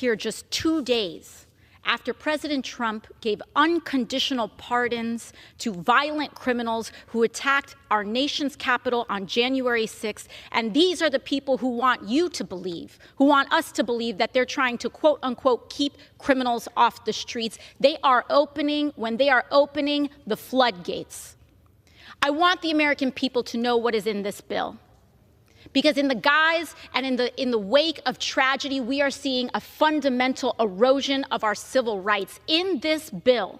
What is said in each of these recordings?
here just 2 days after President Trump gave unconditional pardons to violent criminals who attacked our nation's capital on January 6th. And these are the people who want you to believe, who want us to believe that they're trying to, quote unquote, keep criminals off the streets. When they are opening the floodgates. I want the American people to know what is in this bill. Because in the guise and in the wake of tragedy, we are seeing a fundamental erosion of our civil rights. In this bill,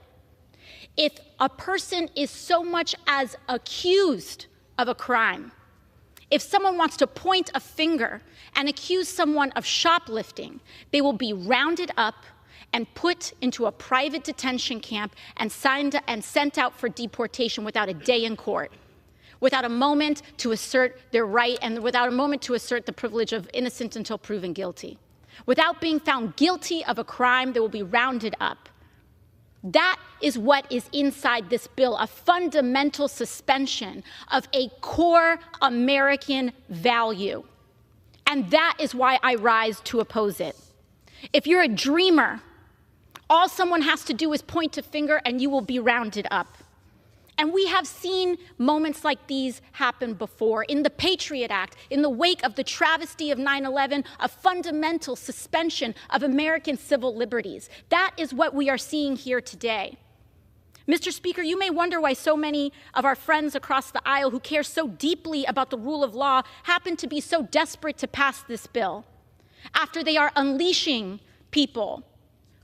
if a person is so much as accused of a crime, if someone wants to point a finger and accuse someone of shoplifting, they will be rounded up and put into a private detention camp and sent out for deportation without a day in court, without a moment to assert their right and without a moment to assert the privilege of innocent until proven guilty. Without being found guilty of a crime, they will be rounded up. That is what is inside this bill, a fundamental suspension of a core American value. And that is why I rise to oppose it. If you're a dreamer, all someone has to do is point a finger and you will be rounded up. And we have seen moments like these happen before. In the Patriot Act, in the wake of the travesty of 9/11, a fundamental suspension of American civil liberties. That is what we are seeing here today. Mr. Speaker, you may wonder why so many of our friends across the aisle who care so deeply about the rule of law happen to be so desperate to pass this bill, after they are unleashing people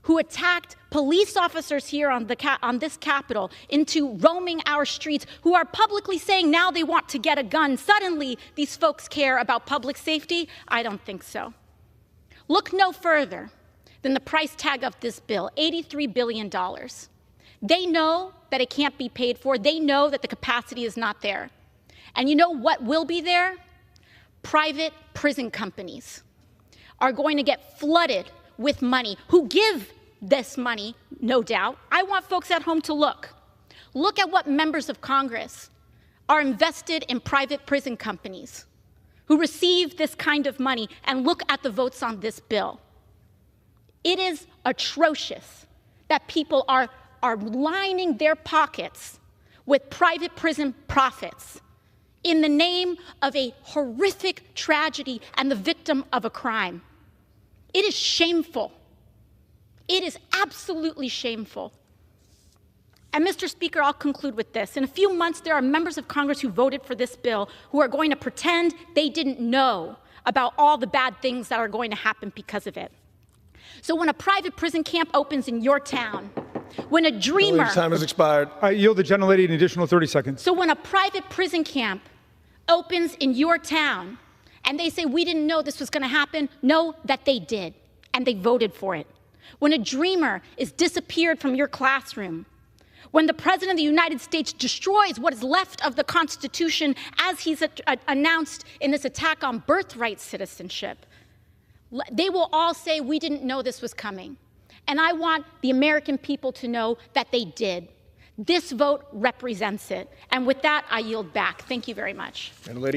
who attacked police officers here on this Capitol into roaming our streets, who are publicly saying now they want to get a gun. Suddenly, these folks care about public safety? I don't think so. Look no further than the price tag of this bill, $83 billion. They know that it can't be paid for. They know that the capacity is not there. And you know what will be there? Private prison companies are going to get flooded with money, who give this money, no doubt. I want folks at home to look. Look at what members of Congress are invested in private prison companies who receive this kind of money, and look at the votes on this bill. It is atrocious that people are lining their pockets with private prison profits in the name of a horrific tragedy and the victim of a crime. It is shameful. It is absolutely shameful. And Mr. Speaker, I'll conclude with this. In a few months, there are members of Congress who voted for this bill who are going to pretend they didn't know about all the bad things that are going to happen because of it. So when a private prison camp opens in your town, when a dreamer— Time has expired. I yield the gentlelady an additional 30 seconds. So when a private prison camp opens in your town, and they say, we didn't know this was going to happen, know that they did, and they voted for it. When a dreamer is disappeared from your classroom, when the President of the United States destroys what is left of the Constitution, as he's announced in this attack on birthright citizenship, they will all say, we didn't know this was coming. And I want the American people to know that they did. This vote represents it. And with that, I yield back. Thank you very much.